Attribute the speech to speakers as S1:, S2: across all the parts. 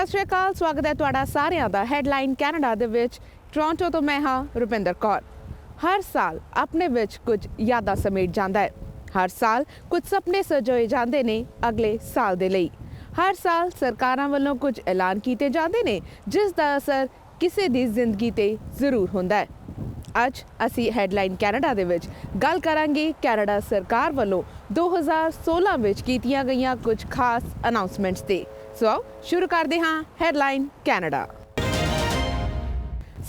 S1: सत श्री अकाल, स्वागत है तुहाडा सारिਆਂ ਦਾ ਹੈਡਲਾਈਨ ਕੈਨੇਡਾ ਦੇ ਵਿੱਚ। ਟੋਰਾਂਟੋ ਤੋਂ ਮੈਂ ਹਾਂ ਰੁਪਿੰਦਰ ਕੌਰ। ਹਰ ਸਾਲ ਆਪਣੇ ਵਿੱਚ ਕੁਝ ਯਾਦਾਂ ਸਮੇਟ ਜਾਂਦਾ ਹੈ। ਹਰ ਸਾਲ ਕੁਝ ਸੁਪਨੇ ਸਜੋਏ ਜਾਂਦੇ ਨੇ ਅਗਲੇ ਸਾਲ ਦੇ ਲਈ। ਹਰ ਸਾਲ ਸਰਕਾਰਾਂ ਵੱਲੋਂ ਕੁਝ ਐਲਾਨ ਕੀਤੇ ਜਾਂਦੇ ਨੇ ਜਿਸ ਦਾ ਅਸਰ ਕਿਸੇ ਦੀ ਜ਼ਿੰਦਗੀ ਤੇ ਜ਼ਰੂਰ ਹੁੰਦਾ ਹੈ। ਅੱਜ ਅਸੀਂ ਹੈਡਲਾਈਨ ਕੈਨੇਡਾ ਦੇ ਵਿੱਚ ਗੱਲ ਕਰਾਂਗੇ ਕੈਨੇਡਾ ਸਰਕਾਰ ਵੱਲੋਂ 2016 ਵਿੱਚ ਕੀਤੀਆਂ ਗਈਆਂ ਕੁਝ ਖਾਸ ਅਨਾਉਂਸਮੈਂਟਸ ਤੇ। ਸੋ ਸ਼ੁਰੂ ਕਰਦੇ ਹਾਂ ਹੈਡਲਾਈਨ ਕੈਨੇਡਾ।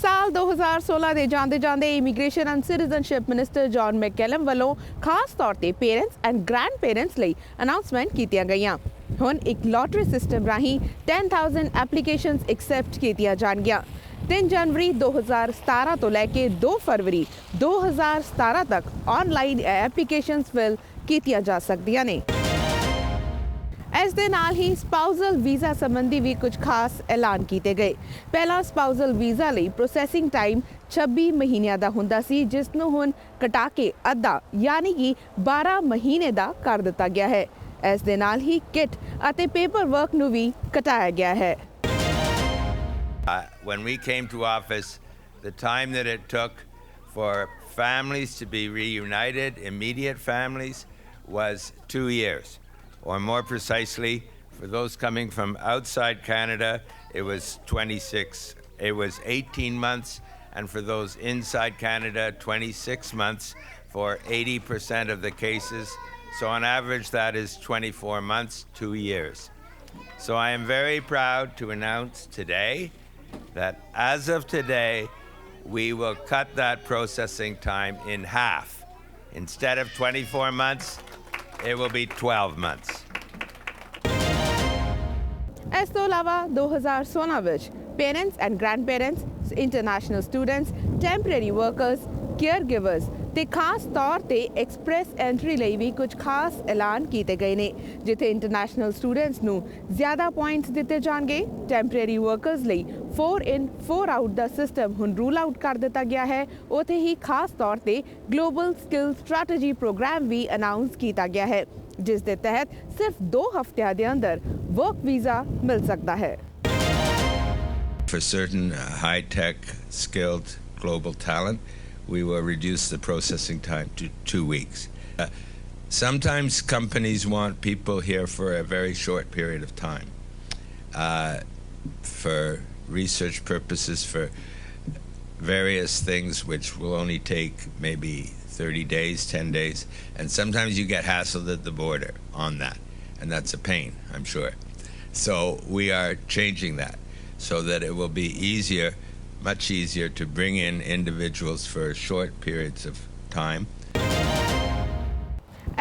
S1: ਸਾਲ 2016 ਦੇ ਜਾਂਦੇ immigration and citizenship minister John McCallum ਵੱਲੋਂ ਖਾਸ ਤੌਰ ਤੇ ਪੇਰੈਂਟਸ ਐਂਡ ਗ੍ਰੈਂਡ ਪੇਰੈਂਟਸ ਲਈ ਅਨਾਉਂਸਮੈਂਟ ਕੀਤੀਆਂ ਗਈਆਂ। ਹੁਣ ਇੱਕ ਲੋਟਰੀ ਸਿਸਟਮ ਰਾਹੀਂ 10,000 ਐਪਲੀਕੇਸ਼ਨਸ ਐਕਸੈਪਟ ਕੀਤੀਆਂ ਜਾਣਗੀਆਂ। 3 ਜਨਵਰੀ 2017 ਤੋਂ ਲੈ ਕੇ 2 ਫਰਵਰੀ 2017 ਤੱਕ ਆਨਲਾਈਨ ਐਪਲੀਕੇਸ਼ਨਸ ਫਿਲ ਕੀਤੀਆਂ ਜਾ ਸਕਦੀਆਂ ਨੇ। ਇਸ ਦੇ ਨਾਲ ਹੀ ਸਪਾਊਜ਼ਲ ਵੀਜ਼ਾ ਸੰਬੰਧੀ ਵੀ ਕੁਝ ਖਾਸ ਐਲਾਨ ਕੀਤੇ ਗਏ। ਪਹਿਲਾਂ ਸਪਾਊਜ਼ਲ ਵੀਜ਼ਾ ਲਈ ਪ੍ਰੋਸੈਸਿੰਗ ਟਾਈਮ 26 ਮਹੀਨਿਆਂ ਦਾ ਹੁੰਦਾ ਸੀ, ਜਿਸ ਨੂੰ ਹੁਣ ਘਟਾ ਕੇ ਅੱਧਾ ਯਾਨੀ ਕਿ 12 ਮਹੀਨੇ ਦਾ ਕਰ ਦਿੱਤਾ ਗਿਆ ਹੈ। ਇਸ ਦੇ ਨਾਲ ਹੀ ਕਿਟ ਅਤੇ ਪੇਪਰ ਵਰਕ ਨੂੰ ਵੀ ਘਟਾਇਆ ਗਿਆ ਹੈ।
S2: When we came to office, the time that it took for families to be reunited, immediate families, was 2 years. Or more precisely, for those coming from outside Canada, it was 18 months, and for those inside Canada, 26 months for 80% of the cases. So on average, that is 24 months, 2 years. So I am very proud to announce today that as of today, we will cut that processing time in half. Instead of 24 months, it will be 12 months.
S1: ਇਸ ਤੋਂ ਇਲਾਵਾ 2016 ਵਿੱਚ parents and grand parents, international students, temporary workers, care givers ਤੇ ਖਾਸ ਤੌਰ ਤੇ express entry ਲਈ ਵੀ ਕੁਝ ਖਾਸ ਐਲਾਨ ਕੀਤੇ ਗਏ ਨੇ, ਜਿੱਥੇ ਇੰਟਰਨੈਸ਼ਨਲ ਸਟੂਡੈਂਟਸ ਨੂੰ ਜ਼ਿਆਦਾ ਪੁਆਇੰਟਸ ਦਿੱਤੇ ਜਾਣਗੇ। ਟੈਂਪਰੇਰੀ ਵਰਕਰਸ ਲਈ 4 in 4 out ਦਾ ਸਿਸਟਮ ਹੁਣ ਰੂਲ ਆਊਟ ਕਰ ਦਿੱਤਾ ਗਿਆ ਹੈ। ਉੱਥੇ ਹੀ ਖਾਸ ਤੌਰ ਤੇ ਗਲੋਬਲ ਸਕਿੱਲ ਸਟ੍ਰੈਟਜੀ ਪ੍ਰੋਗਰਾਮ ਵੀ ਅਨਾਉਂਸ ਕੀਤਾ ਗਿਆ ਹੈ, ਜਿਸ ਦੇ ਤਹਿਤ ਸਿਰਫ 2 ਹਫ਼ਤਿਆਂ ਦੇ ਅੰਦਰ ਵਰਕ ਵੀਜ਼ਾ ਮਿਲ ਸਕਦਾ ਹੈ।
S2: For certain high-tech, skilled global talent, we will reduce the processing time to 2 weeks. Sometimes companies want people here for a very short period of time, for research purposes, for various things which will only take maybe 30 days, 10 days, and sometimes you get hassled at the border on that, and that's a pain, I'm sure. So we are changing that so that it will be easier, much easier to bring in individuals for short periods of time.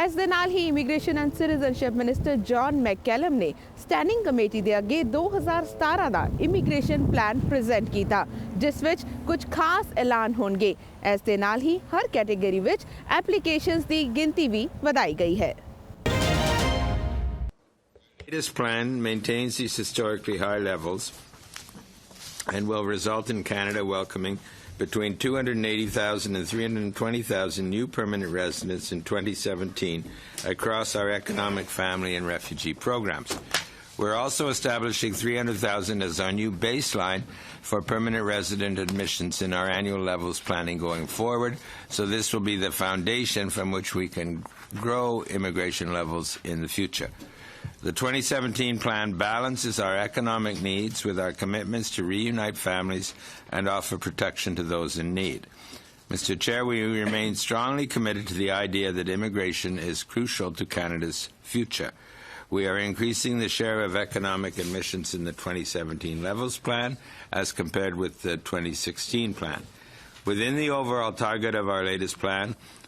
S1: ਇਸ ਦੇ ਨਾਲ ਹੀ immigration and citizenship minister John McCallum ਨੇ standing committee ਦੇ ਅੱਗੇ 2017 ਦਾ immigration plan present ਕੀਤਾ, ਜਿਸ ਵਿੱਚ ਕੁਝ ਖਾਸ ਐਲਾਨ ਹੋਣਗੇ। ਇਸ ਦੇ ਨਾਲ ਹੀ ਹਰ ਕੈਟੇਗਰੀ ਵਿੱਚ ਐਪਲੀਕੇਸ਼ਨਸ ਦੀ ਗਿਣਤੀ ਵੀ ਵਧਾਈ ਗਈ ਹੈ।
S2: This plan maintains these historically high levels and will result in Canada welcoming between 280,000 and 320,000 new permanent residents in 2017 across our economic, family and refugee programs. We're also establishing 300,000 as our new baseline for permanent resident admissions in our annual levels planning going forward. So this will be the foundation from which we can grow immigration levels in the future. The 2017 plan balances our economic needs with our commitments to reunite families and offer protection to those in need. Mr. Chair, we remain strongly committed to the idea that immigration is crucial to Canada's future. We are increasing the share of economic admissions in the 2017 levels plan as compared with the 2016 plan. Within the overall target of our latest plan,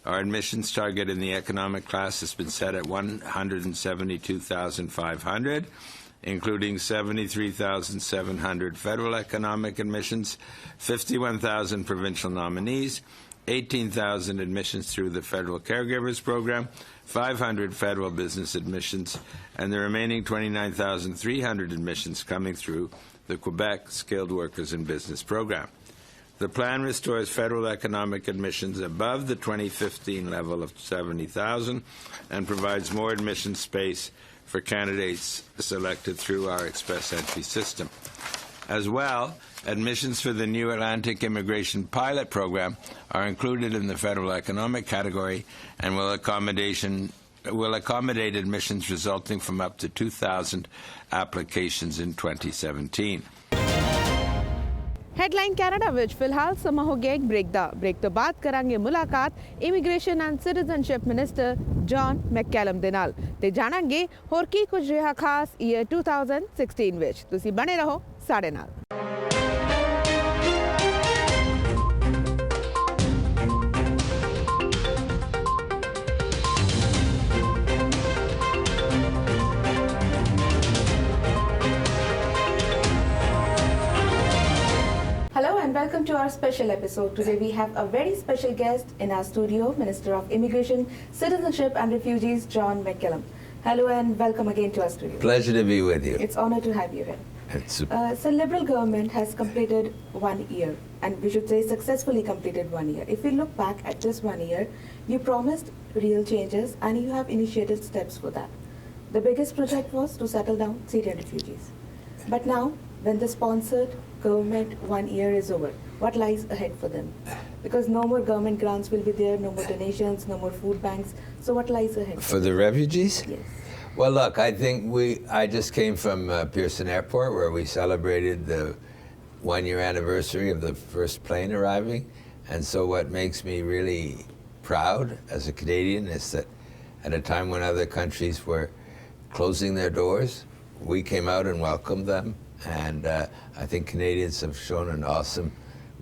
S2: our admissions target in the economic class has been set at 172,500, including 73,700 federal economic admissions, 51,000 provincial nominees, 18,000 admissions through the Federal Caregivers Program, 500 federal business admissions, and the remaining 29,300 admissions coming through the Quebec Skilled Workers in Business Program. The plan restores federal economic admissions above the 2015 level of 70,000 and provides more admission space for candidates selected through our express entry system. As well, admissions for the new Atlantic Immigration Pilot Program are included in the federal economic category and will accommodate admissions resulting from up to 2,000 applications in 2017.
S1: Headline Canada ਵਿੱਚ ਫਿਲਹਾਲ ਸਮਾਂ ਹੋ ਗਿਆ ਇੱਕ break ਤੋਂ ਬਾਅਦ ਕਰਾਂਗੇ ਮੁਲਾਕਾਤ immigration and citizenship minister John McCallum ਦੇ ਨਾਲ ਤੇ ਜਾਣਾਂਗੇ ਹੋਰ ਕੀ ਕੁਝ ਰਿਹਾ ਖਾਸ ਈਅਰ 2016 ਵਿੱਚ ਤੁਸੀਂ ਬਣੇ ਰਹੋ ਸਾਡੇ ਨਾਲ Hello and welcome to our special episode. Today we have a very special guest in our studio, Minister of Immigration, Citizenship and Refugees, John Mccallum. Hello and welcome again to our studio.
S3: Pleasure to be with you.
S1: It's an honor to have you here. So Liberal government has completed 1 year, and we should say successfully completed 1 year. If we look back at this 1 year, you promised real changes and you have initiated steps for that. The biggest project was to settle down Syrian refugees. But now, when the sponsored government 1 year is over, what lies ahead for them? Because no more government grants will be there, no more donations, no more food banks. So what lies ahead?
S3: For the refugees?
S1: Yes.
S3: Well, look, I think I just came from Pearson Airport where we celebrated the 1 year anniversary of the first plane arriving. And so what makes me really proud as a Canadian is that at a time when other countries were closing their doors, we came out and welcomed them. And I think Canadians have shown an awesome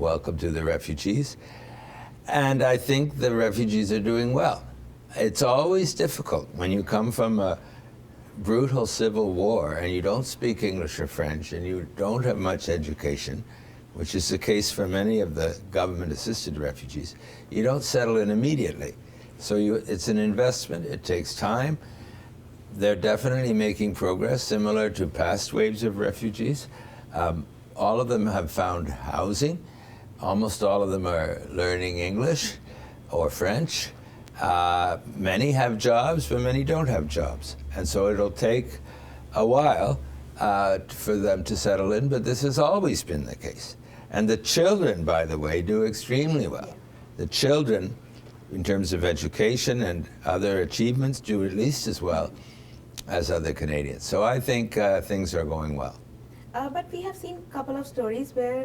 S3: welcome to the refugees. And I think the refugees are doing well. It's always difficult when you come from a brutal civil war and you don't speak English or French and you don't have much education, which is the case for many of the government-assisted refugees. You don't settle in immediately. So it's an investment. It takes time. They're definitely making progress, similar to past waves of refugees. All of them have found housing. Almost all of them are learning English or French. Many have jobs, but many don't have jobs. And so it'll take a while for them to settle in, but this has always been the case. And the children, by the way, do extremely well. The children, in terms of education and other achievements, do at least as well as other Canadians. So I think things are going well.
S1: But we have seen a couple of stories where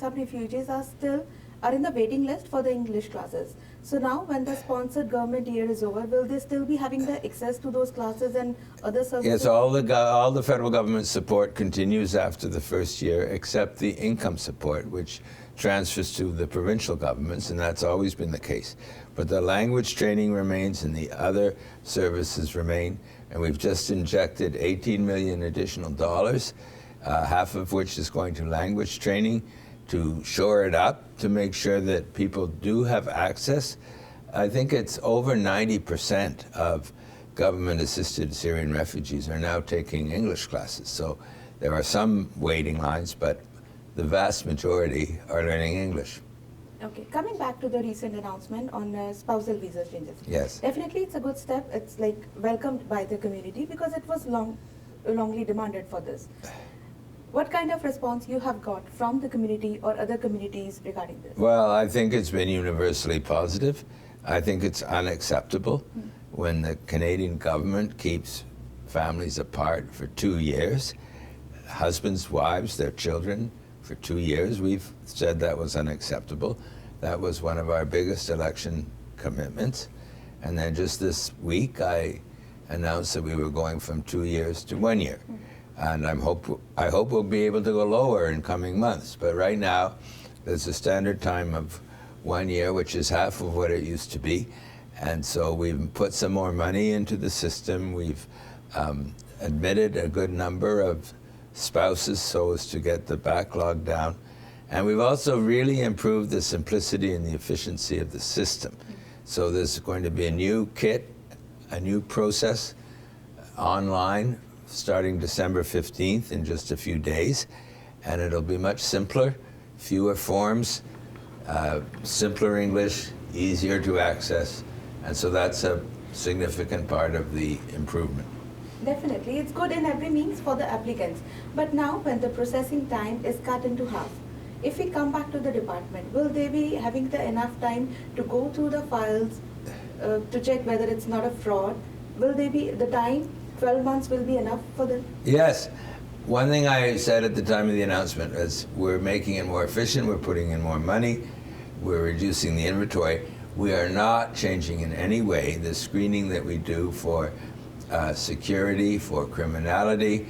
S1: some refugees are in the waiting list for the English classes. So now when the sponsored government year is over, will they still be having the access to those classes and other services?
S3: Yes, all the federal government support continues after the first year, except the income support, which transfers to the provincial governments, and that's always been the case. But the language training remains and the other services remain, and we've just injected $18 million additional dollars, half of which is going to language training to shore it up, to make sure that people do have access. I think it's over 90% of government-assisted Syrian refugees are now taking English classes. So there are some waiting lines, but the vast majority are learning English.
S1: Okay, coming back to the recent announcement on spousal visa changes.
S3: Yes.
S1: Definitely it's a good step. It's like welcomed by the community because it was longly demanded for this. What kind of response you have got from the community or other communities regarding this?
S3: Well, I think it's been universally positive. I think it's unacceptable when the Canadian government keeps families apart for 2 years, husbands, wives, their children, for 2 years. We've said that was unacceptable. That was one of our biggest election commitments. And then just this week, I announced that we were going from 2 years to 1 year. And I hope we'll be able to go lower in coming months. But right now, there's a standard time of 1 year, which is half of what it used to be. And so we've put some more money into the system. We've admitted a good number of spouses so as to get the backlog down. And we've also really improved the simplicity and the efficiency of the system. So there's going to be a new kit, a new process online starting December 15th in just a few days. And it'll be much simpler, fewer forms, simpler English, easier to access. And so that's a significant part of the improvement.
S4: Definitely, it's good in every means for the applicants. But now, when the processing time is cut into half, if we come back to the department, will they be having the enough time to go through the files to check whether it's not a fraud? Will they be the time? 12 months will be enough for them?
S3: Yes. One thing I said at the time of the announcement is we're making it more efficient, we're putting in more money, we're reducing the inventory. We are not changing in any way the screening that we do for security, for criminality,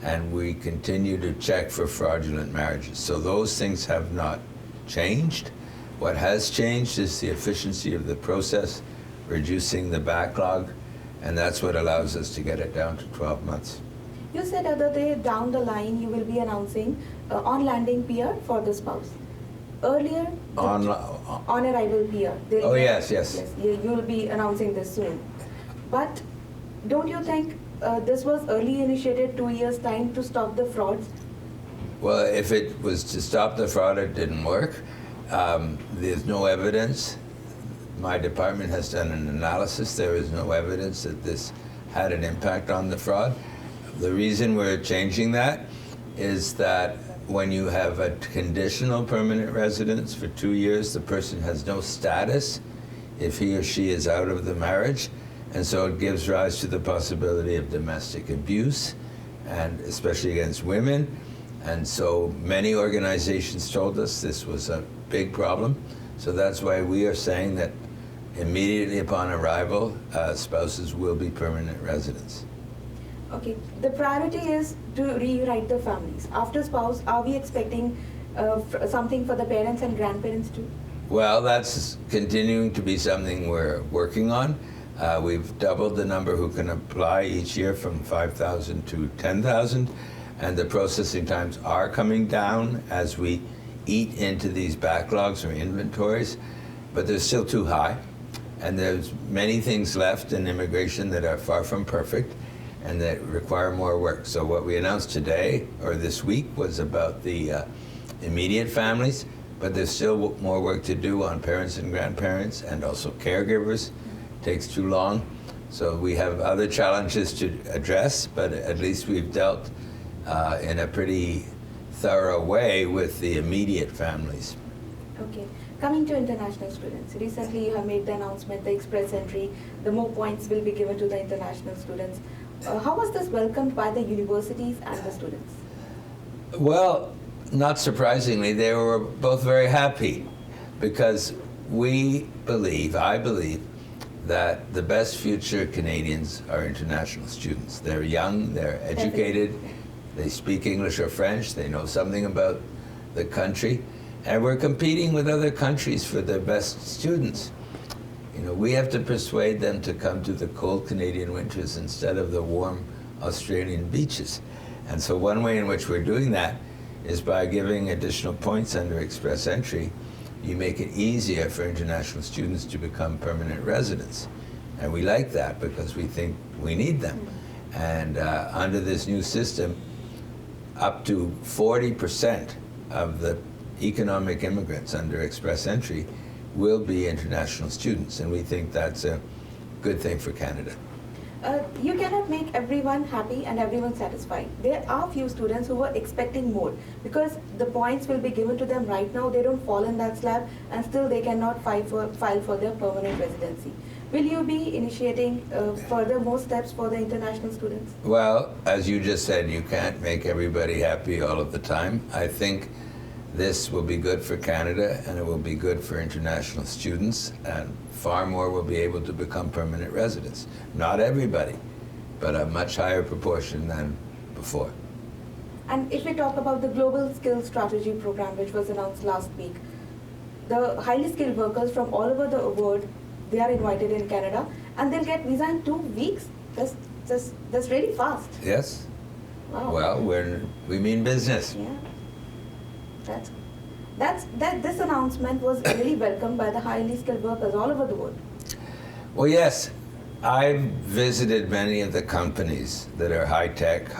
S3: and we continue to check for fraudulent marriages. So those things have not changed. What has changed is the efficiency of the process, reducing the backlog, and that's what allows us to get it down to 12 months.
S4: You said other day down the line you will be announcing on-landing PR for the spouse. Earlier, on arrival PR.
S3: Oh, yes.
S4: You will be announcing this soon. But don't you think this was early initiated 2 years' time to stop the frauds?
S3: Well, if it was to stop the fraud, it didn't work. There's no evidence. My department has done an analysis. There is no evidence that this had an impact on the fraud. The reason we're changing that is that when you have a conditional permanent residence for 2 years, the person has no status if he or she is out of the marriage. And so it gives rise to the possibility of domestic abuse, and especially against women. And so many organizations told us this was a big problem. So that's why we are saying that immediately upon arrival, spouses will be permanent residents.
S4: Okay, the priority is to reunite the families. After spouse, are we expecting something for the parents and grandparents too?
S3: Well, that's continuing to be something we're working on. We've doubled the number who can apply each year from 5,000 to 10,000, and the processing times are coming down as we eat into these backlogs or inventories, but they're still too high. And there's many things left in immigration that are far from perfect and that require more work. So what we announced today or this week was about the immediate families, but there's still more work to do on parents and grandparents and also caregivers. It takes too long. So we have other challenges to address, but at least we've dealt in a pretty thorough way with the immediate families.
S4: Okay. Coming to international students, recently you have made the announcement, the express entry, the more points will be given to the international students. How was this welcomed by the universities and the students?
S3: Well, not surprisingly, they were both very happy because I believe, that the best future Canadians are international students. They're young, they're educated, they speak English or French, they know something about the country, and we're competing with other countries for the best students. You know, we have to persuade them to come to the cold Canadian winters instead of the warm Australian beaches. And so one way in which we're doing that is by giving additional points under express entry. You make it easier for international students to become permanent residents. And we like that because we think we need them. And under this new system, up to 40% of the economic immigrants under express entry will be international students, and we think that's a good thing for Canada.
S4: You cannot make everyone happy and everyone satisfied. There are few students who were expecting more because the points will be given to them right now. They don't fall in that slab and still they cannot file for their permanent residency. Will you be initiating further more steps for the international students?
S3: Well, as you just said, you can't make everybody happy all of the time. I think this will be good for Canada and it will be good for international students, and far more will be able to become permanent residents. Not everybody, but a much higher proportion than before.
S4: And if we talk about the Global Skills Strategy Program, which was announced last week, the highly skilled workers from all over the world, they are invited in Canada and they'll get visa in 2 weeks. That's really fast.
S3: Yes.
S4: Wow.
S3: Well, we mean business.
S4: Yeah. This announcement was really welcomed by the highly skilled workers all over the world.
S3: Well, yes. I've visited many of the companies that are high-tech,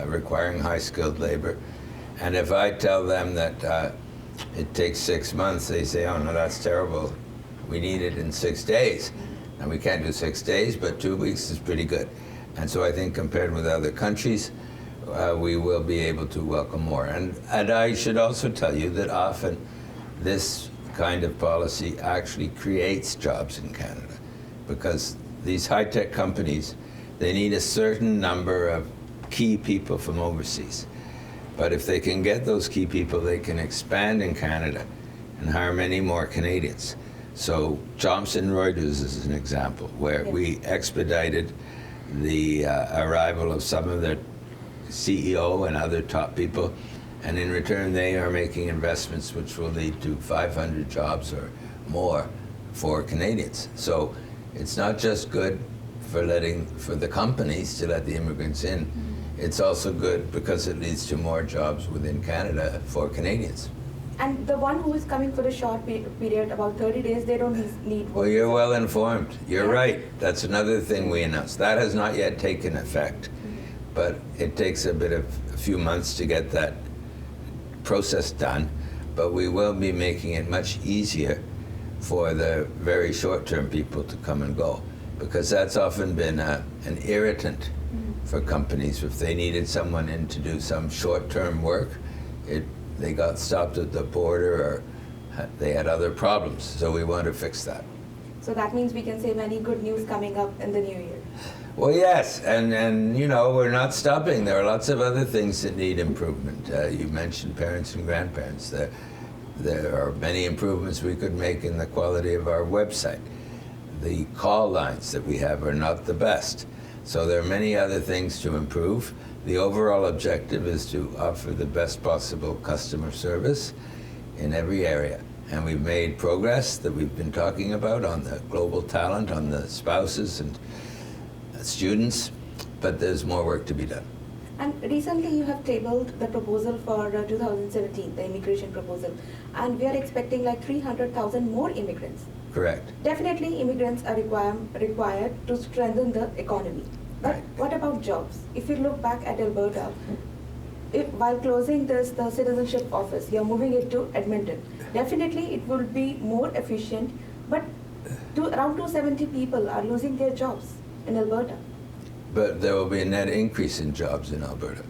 S3: requiring high-skilled labor. And if I tell them that it takes 6 months, they say, oh, no, that's terrible. We need it in 6 days. And we can't do 6 days, but 2 weeks is pretty good. And so I think compared with other countries, we will be able to welcome more. And I should also tell you that often this kind of policy actually creates jobs in Canada, because these high-tech companies, they need a certain number of key people from overseas. But if they can get those key people, they can expand in Canada and hire many more Canadians. So Thomson Reuters is an example where we expedited the arrival of some of their CEO and other top people, and in return they are making investments which will lead to 500 jobs or more for Canadians. So it's not just good for the companies to let the immigrants in, it's also good because it leads to more jobs within Canada for Canadians.
S4: And the one who is coming for a short period, about 30 days, they don't need work.
S3: Well, you're well informed. You're right. That's another thing we announced. That has not yet taken effect, but it takes a few months to get that process done. But we will be making it much easier for the very short-term people to come and go, because that's often been an irritant for companies. If they needed someone in to do some short-term work, they got stopped at the border or they had other problems. So we want to fix that.
S4: So that means we can say many good news coming up in the new year.
S3: Well, yes, and you know, we're not stopping. There are lots of other things that need improvement. You mentioned parents and grandparents. There are many improvements we could make in the quality of our website. The call lines that we have are not the best. So there are many other things to improve. The overall objective is to offer the best possible customer service in every area. And we've made progress that we've been talking about on the global talent, on the spouses and students, but there's more work to be done.
S4: And recently you have tabled the proposal for 2017, the immigration proposal, and we are expecting like 300,000 more immigrants.
S3: Correct.
S4: Definitely immigrants are required to strengthen the economy. But what about jobs? If you look back at Alberta, while closing the citizenship office, you're moving it to Edmonton. Definitely it will be more efficient, but around 270 people are losing their jobs in Alberta.
S3: But there will be a net increase in jobs in Alberta.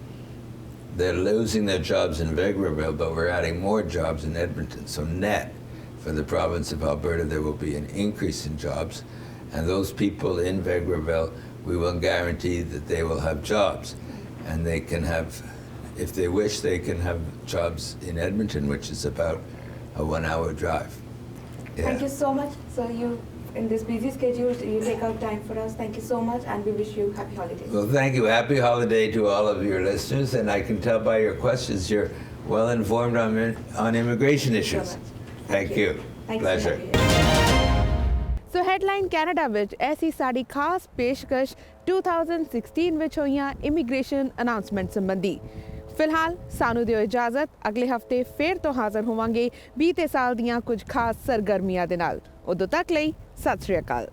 S3: They're losing their jobs in Vegreville, but we're adding more jobs in Edmonton. So net, for the province of Alberta, there will be an increase in jobs. And those people in Vegreville, we will guarantee that they will have jobs. And they can have, if they wish, they can have jobs in Edmonton, which is about a 1-hour drive. Yeah.
S4: Thank you so much. So you, in this busy schedule, you take out time for us. Thank you so much, and we wish you happy holidays.
S3: Well, thank you. Happy holiday to all of your listeners. And I can tell by your questions you're well informed on immigration issues.
S4: So much.
S3: Thank you. Pleasure.
S1: So headline Canada ਵਿੱਚ ਐਸੀ ਸਾਡੀ ਖਾਸ ਪੇਸ਼ਕਸ਼ 2016 ਵਿੱਚ ਹੋਈਆਂ immigration announcement ਸੰਬੰਧੀ। ਫਿਲਹਾਲ ਸਾਨੂੰ ਦਿਓ ਇਜਾਜ਼ਤ, ਅਗਲੇ ਹਫਤੇ ਫੇਰ ਤੋਂ ਹਾਜ਼ਰ ਹੋਵਾਂਗੇ ਬੀਤੇ ਸਾਲ ਦੀਆਂ ਕੁਝ ਖਾਸ ਸਰਗਰਮੀਆਂ ਦੇ ਨਾਲ। ਉਦੋਂ ਤੱਕ ਲਈ ਸਤਿ ਸ਼੍ਰੀ ਅਕਾਲ।